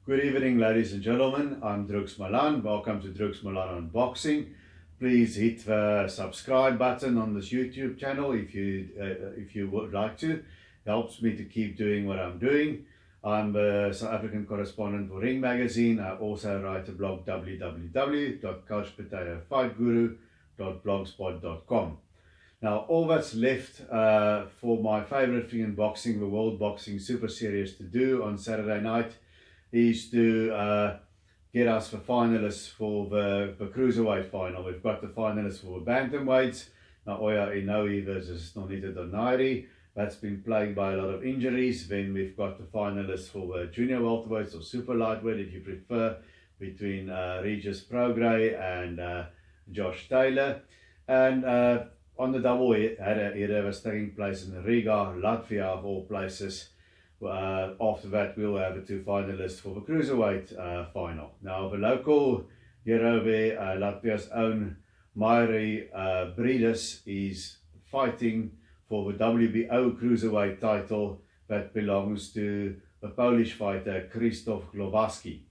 Good evening, ladies and gentlemen. I'm Drux Malan. Welcome to Drux Malan Unboxing. Please hit the subscribe button on this YouTube channel if you would like to. Helps me to keep doing what I'm doing. I'm the South African correspondent for Ring Magazine. I also write a blog www.couchpotatofightguru.blogspot.com. Now, all that's left for my favorite thing in boxing, the World Boxing Super Series, to do on Saturday night is to get us the finalists for the cruiserweight final. We've got the finalists for the bantamweights, Naoya Inoue versus Nonito Donaire. That's been plagued by a lot of injuries. Then we've got the finalists for the junior welterweights or super lightweight, if you prefer, between Regis Prograis and Josh Taylor. And on the double header was taking place in Riga, Latvia, of all places. After that, we'll have the two finalists for the cruiserweight final. Now, the local hero there, Latvia's own Mairi Briedis, is fighting for the WBO cruiserweight title that belongs to the Polish fighter Krzysztof Glowacki.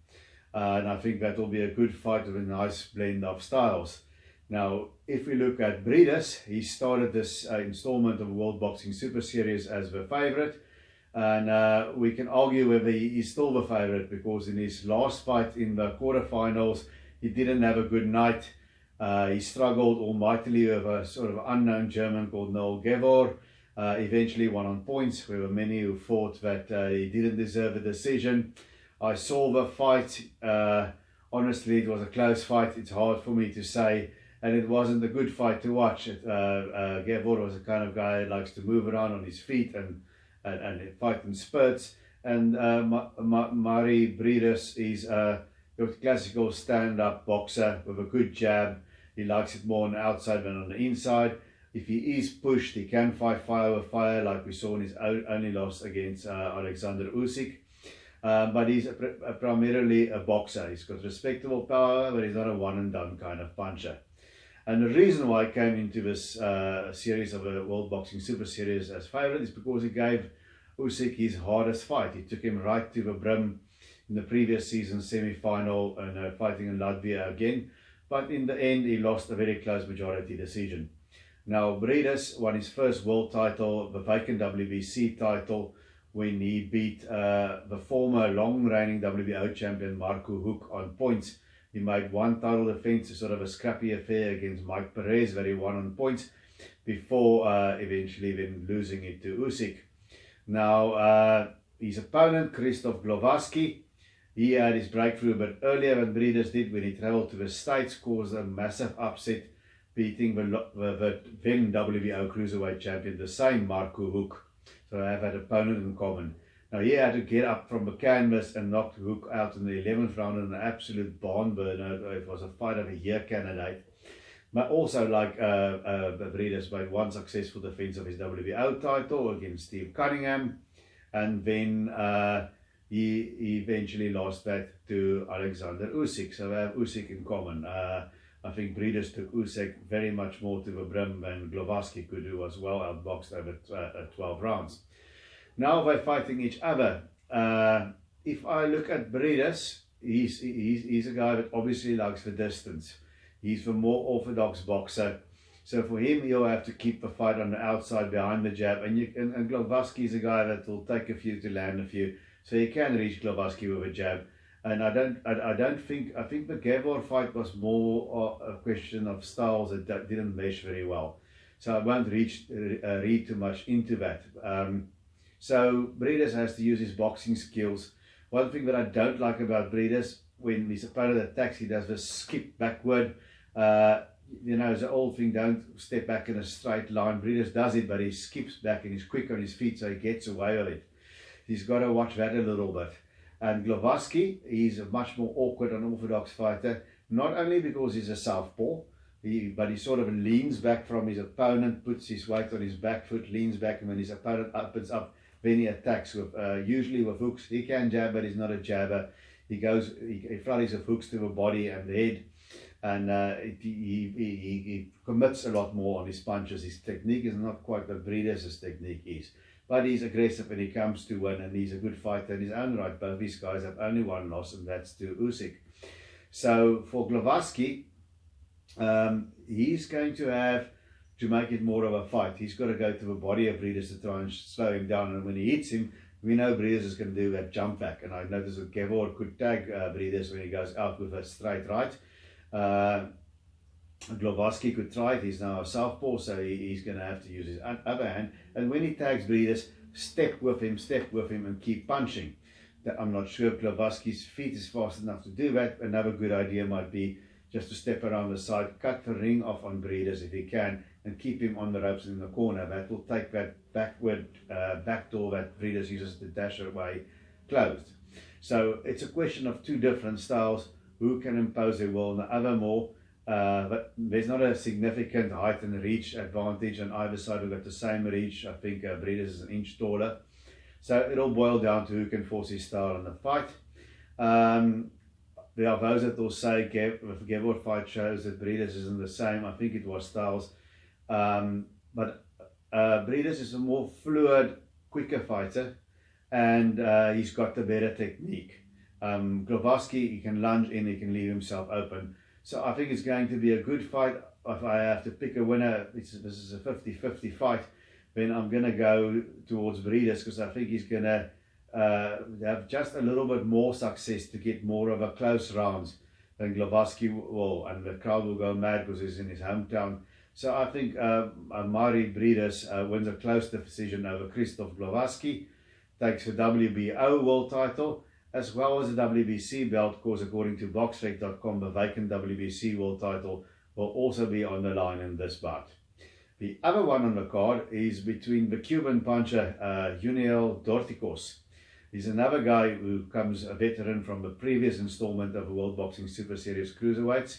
And I think that will be a good fight with a nice blend of styles. Now, if we look at Briedis, he started this installment of the World Boxing Super Series as the favorite. And we can argue whether he is still the favorite, because in his last fight in the quarterfinals, he didn't have a good night. He struggled almightily with a sort of unknown German called Noel Gevor. Eventually won on points. There were many who thought that he didn't deserve a decision. I saw the fight. Honestly, it was a close fight. It's hard for me to say. And it wasn't a good fight to watch. Gevor was the kind of guy that likes to move around on his feet and fight in spurts. And Mairi Briedis is your classical stand-up boxer with a good jab. He likes it more on the outside than on the inside. If he is pushed, he can fight fire with fire, like we saw in his only loss against Alexander Usyk. But he's primarily a boxer. He's got respectable power, but he's not a one-and-done kind of puncher. And the reason why I came into this series of a World Boxing Super Series as favourite is because he gave Usyk his hardest fight. He took him right to the brim in the previous season's semi-final and fighting in Latvia again. But in the end, he lost a very close majority decision. Now, Briedis won his first world title, the vacant WBC title, when he beat the former long-reigning WBO champion Marco Huck on points. He made one title defense, a sort of a scrappy affair against Mike Perez, where he won on points, before eventually then losing it to Usyk. Now, his opponent, Krzysztof Glowacki, he had his breakthrough a bit earlier than Briedis did when he travelled to the States, caused a massive upset, beating the then WBO cruiserweight champion, the same Marco Huck. So they have that opponent in common. Now, he had to get up from the canvas and knock Huck out in the 11th round in an absolute barn burner. It was a fight of a year candidate. But also, like Briedis, made one successful defense of his WBO title against Steve Cunningham. And then he eventually lost that to Alexander Usyk. So they have Usyk in common. I think Briedis took Usyk very much more to the brim than Glowacki could do, as well outboxed over 12 rounds. Now they're fighting each other. If I look at Briedis, he's a guy that obviously likes the distance. He's the more orthodox boxer. So for him, he'll have to keep the fight on the outside behind the jab. And Glowacki is a guy that will take a few to land a few. So you can reach Glowacki with a jab. And I think the Gevor fight was more a question of styles that didn't mesh very well. So I won't read too much into that. So Briedis has to use his boxing skills. One thing that I don't like about Briedis, when his opponent attacks, he does this skip backward. You know, it's an old thing, don't step back in a straight line. Briedis does it, but he skips back and he's quick on his feet, so he gets away with it. He's got to watch that a little bit. And Glowacki, he's a much more awkward and orthodox fighter, not only because he's a southpaw, but he sort of leans back from his opponent, puts his weight on his back foot, leans back, and when his opponent opens up, then he attacks with usually with hooks. He can jab, but he's not a jabber. He flurries with hooks to the body and the head, and he commits a lot more on his punches. His technique is not quite what Briedis' technique is. but he's aggressive when he comes to win, and he's a good fighter in his own right. Both these guys have only one loss, and that's to Usyk. So for Glowacki, he's going to have to make it more of a fight. He's got to go to the body of Briedis to try and slow him down, and when he hits him, we know Briedis is going to do that jump back. And I noticed that Gabor could tag Briedis when he goes out with a straight right. Glowacki could try it. He's now a southpaw, so he's going to have to use his other hand. And when he tags Briedis, step with him, and keep punching. I'm not sure Glowacki's feet is fast enough to do that. Another good idea might be just to step around the side, cut the ring off on Briedis if he can, and keep him on the ropes in the corner. That will take that backward back door that Briedis uses to dash away closed. So it's a question of two different styles. Who can impose their will on the other more? But there's not a significant height and reach advantage on either side. We've got the same reach. I think Briedis is an inch taller. So it'll boil down to who can force his style in the fight. There are those that will say if Gabor fight shows that Briedis isn't the same. I think it was styles. But Briedis is a more fluid, quicker fighter, and he's got the better technique. Glowacki, he can lunge in, he can leave himself open. So I think it's going to be a good fight. If I have to pick a winner, this is a 50-50 fight, then I'm going to go towards Briedis, because I think he's going to have just a little bit more success to get more of a close rounds than Glowacki will, and the crowd will go mad because he's in his hometown. So I think Mari Briedis wins a close decision over Krzysztof Glowacki, takes the WBO world title, as well as the WBC belt, because according to BoxRec.com, the vacant WBC world title will also be on the line in this bout. The other one on the card is between the Cuban puncher Juniel Dorticos. He's another guy who comes a veteran from the previous installment of the World Boxing Super Series Cruiserweights.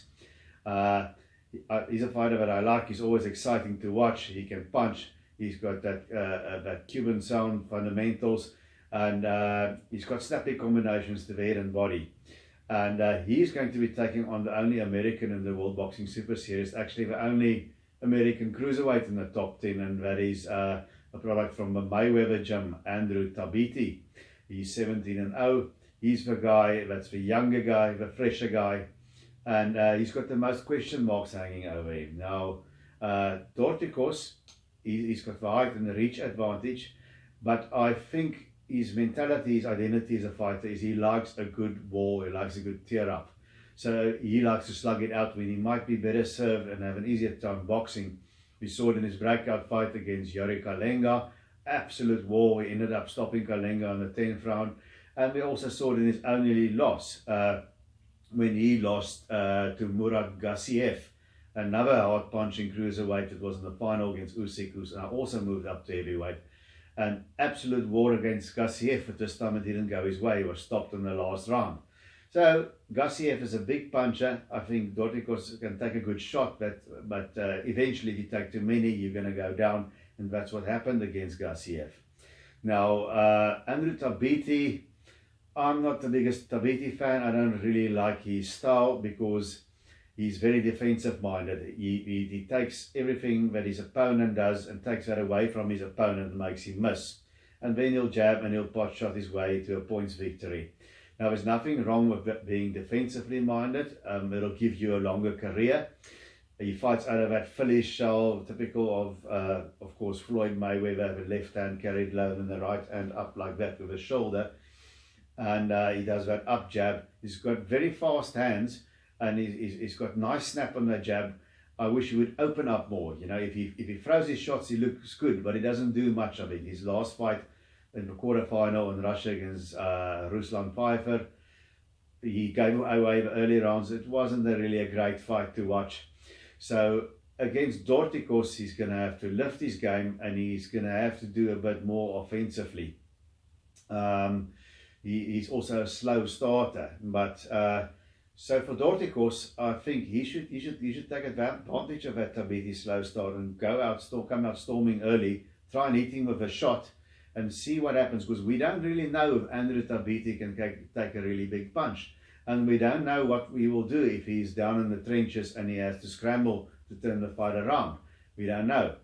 He's a fighter that I like. He's always exciting to watch. He can punch. He's got that Cuban sound fundamentals, and he's got snappy combinations to the head and body. And he's going to be taking on the only American in the World Boxing Super Series, actually the only American cruiserweight in the top 10, and that is a product from the Mayweather gym, Andrew Tabiti. He's 17-0. He's the guy that's the younger guy, the fresher guy, and he's got the most question marks hanging over him. Now, Dorticos, he's got the height and the reach advantage, but I think his mentality, his identity as a fighter is he likes a good wall, he likes a good tear up. So he likes to slug it out when he might be better served and have an easier time boxing. We saw it in his breakout fight against Yuri Kalenga. Absolute war. He ended up stopping Kalenga on the 10th round. And we also saw it in his only loss when he lost to Murat Gassiev, another hard punching cruiserweight that was in the final against Usyk, who's now also moved up to heavyweight. An absolute war against Gassiev, but this time it didn't go his way. He was stopped in the last round. So Gassiev is a big puncher. I think Dorticos can take a good shot, but eventually if you take too many, you're going to go down, and that's what happened against Gassiev. Now, Andrew Tabiti, I'm not the biggest Tabiti fan. I don't really like his style because he's very defensive minded. He takes everything that his opponent does and takes that away from his opponent and makes him miss. And then he'll jab and he'll pot shot his way to a points victory. Now, there's nothing wrong with being defensively minded. It'll give you a longer career. He fights out of that Philly shell, typical of course, Floyd Mayweather, the left hand carried low and the right hand up like that with his shoulder. And he does that up jab. He's got very fast hands, and he's got nice snap on the jab. I wish he would open up more. You know, if he throws his shots, he looks good, but he doesn't do much of it. His last fight in the quarterfinal in Russia against Ruslan Pfeiffer, he gave away the early rounds. It wasn't really a great fight to watch. So against Dorticos, he's going to have to lift his game, and he's going to have to do a bit more offensively. He's also a slow starter, but so for Dorticos, I think he should take advantage of that Tabiti slow start and come out storming early, try and hit him with a shot, and see what happens, because we don't really know if Andrew Tabiti can take a really big punch, and we don't know what he will do if he's down in the trenches and he has to scramble to turn the fight around. We don't know.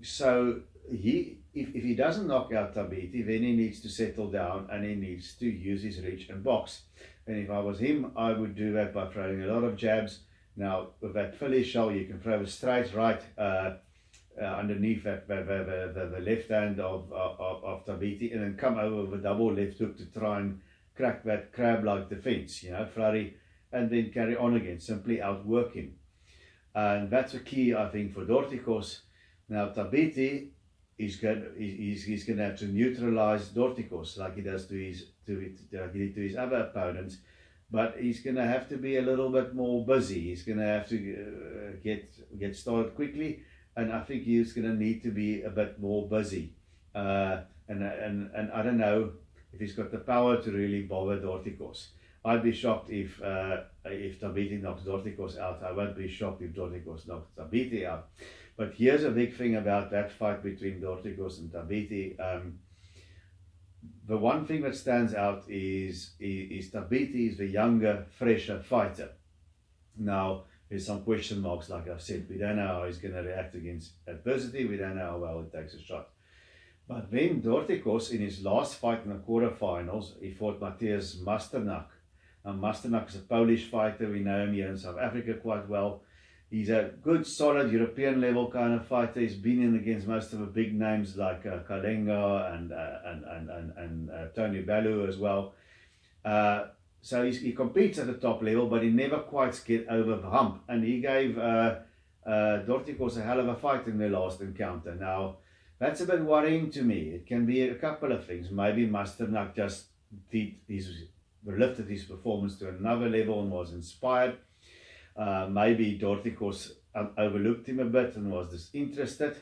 So if he doesn't knock out Tabiti, then he needs to settle down and he needs to use his reach and box. And if I was him, I would do that by throwing a lot of jabs. Now, with that Philly shell, you can throw a straight right underneath the left hand of Tabiti, and then come over with a double left hook to try and crack that crab-like defense, you know, flurry, and then carry on again, simply outwork him. And that's a key, I think, for Dorticos. Now, Tabiti he's going to have to neutralize Dorticos like he does to his other opponents, but he's going to have to be a little bit more busy. He's going to have to get started quickly, and I think he's going to need to be a bit more busy. And I don't know if he's got the power to really bother Dorticos. I'd be shocked if Tabiti knocks Dorticos out. I won't be shocked if Dorticos knocks Tabiti out. But here's a big thing about that fight between Dorticos and Tabiti. The one thing that stands out is Tabiti is the younger, fresher fighter. Now, there's some question marks, like I've said. We don't know how he's going to react against adversity. We don't know how well he takes a shot. But then Dorticos, in his last fight in the quarterfinals, he fought Matthias Masternak. Now, Masternak is a Polish fighter. We know him here in South Africa quite well. He's a good, solid European level kind of fighter. He's been in against most of the big names like Kalenga and Tony Bellew as well. So he competes at the top level, but he never quite gets over the hump. And he gave Dorticos a hell of a fight in their last encounter. Now, that's a bit worrying to me. It can be a couple of things. Maybe Masternak just lifted his performance to another level and was inspired. Maybe Dorticos overlooked him a bit and was disinterested.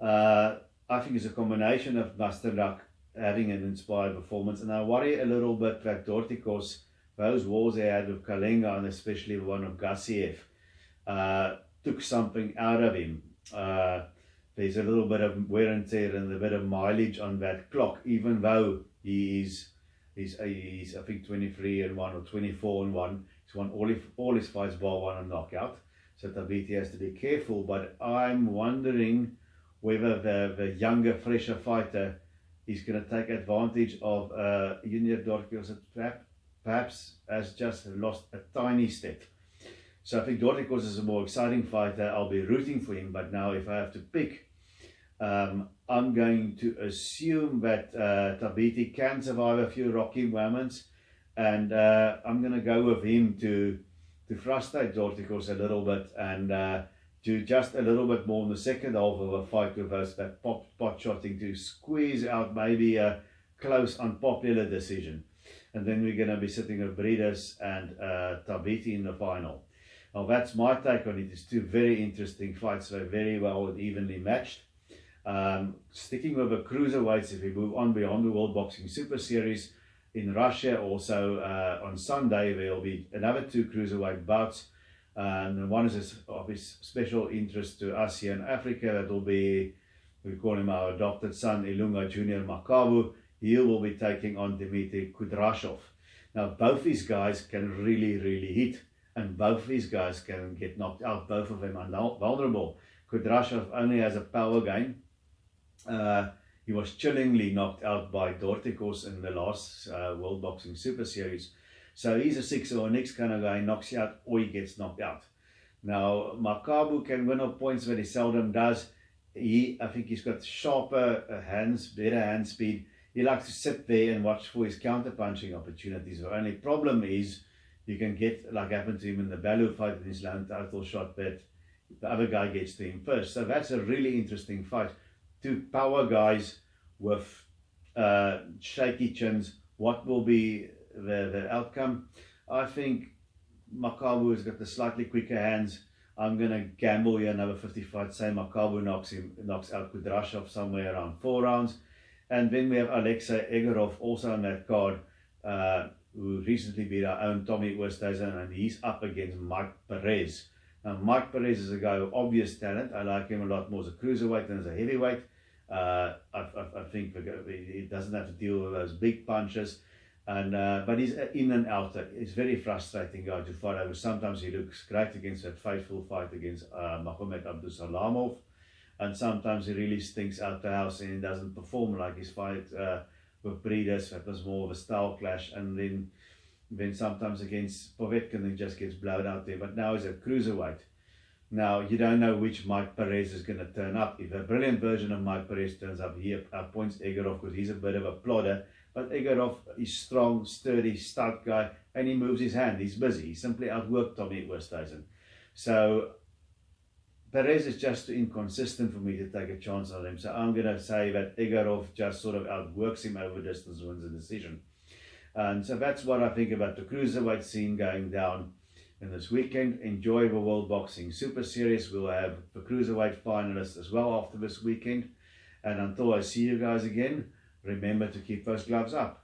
I think it's a combination of Masternak having an inspired performance, and I worry a little bit that Dorticos, those wars he had with Kalenga and especially the one of Gassiev, took something out of him. There's a little bit of wear and tear and a bit of mileage on that clock, even though he's I think 23-1 or 24-1. He's won all his fights bar one a knockout. So Tabiti has to be careful. But I'm wondering whether the younger, fresher fighter is going to take advantage of Junior Dorticos, perhaps has just lost a tiny step. So I think Dorticos is a more exciting fighter. I'll be rooting for him. But now if I have to pick, I'm going to assume that Tabiti can survive a few rocky moments, and I'm going to go with him to frustrate Dorticos a little bit and do just a little bit more in the second half of a fight with us, that pot shotting to squeeze out maybe a close, unpopular decision. And then we're going to be sitting with Briedis and Tabiti in the final. Now that's my take on it. It's two very interesting fights, so very well and evenly matched. Sticking with the cruiserweights, if we move on beyond the World Boxing Super Series, in Russia also on Sunday there will be another two cruiserweight bouts, and one is of special interest to us here in Africa. That will be, we call him our adopted son, Ilunga Junior Makabu. He will be taking on Dmitry Kudrashov. Now both these guys can really hit, and both these guys can get knocked out. Both of them are vulnerable. Kudrashov only has a power game. He was chillingly knocked out by Dorticos in the last World Boxing Super Series. So he's a 6 or next kind of guy, knocks you out or he gets knocked out. Now Makabu can win off points, but he seldom does. I think he's got sharper hands, better hand speed. He likes to sit there and watch for his counter-punching opportunities. The only problem is you can get, like happened to him in the Bellew fight in his lone title shot, but the other guy gets to him first. So that's a really interesting fight. Two power guys with shaky chins. What will be the outcome? I think Makabu has got the slightly quicker hands. I'm going to gamble here another 50 fights, say Makabu knocks out Kudrashov somewhere around 4 rounds. And then we have Alexei Egorov also on that card, who recently beat our own Tommy Oosthuizen, and he's up against Mike Perez. Now Mike Perez is a guy of obvious talent. I like him a lot more as a cruiserweight than as a heavyweight. I think he doesn't have to deal with those big punches, and but he's in and out. It's very frustrating guy to fight over. Sometimes he looks great against that fateful fight against Mahomed Abdusalamov, and sometimes he really stinks out the house and he doesn't perform like his fight with Briedis. That was more of a style clash, and then sometimes against Povetkin he just gets blown out there. But now he's a cruiserweight. Now you don't know which Mike Perez is going to turn up. If a brilliant version of Mike Perez turns up, he appoints Egorov because he's a bit of a plodder. But Egorov is strong, sturdy, stout guy, and he moves his hand. He's busy. He simply outworked Tommy Oosthuizen. So Perez is just too inconsistent for me to take a chance on him. So I'm going to say that Egorov just sort of outworks him over distance, wins the decision. And so that's what I think about the cruiserweight scene going down in this weekend. Enjoy the World Boxing Super Series. We'll have the cruiserweight finalists as well after this weekend. And until I see you guys again, remember to keep those gloves up.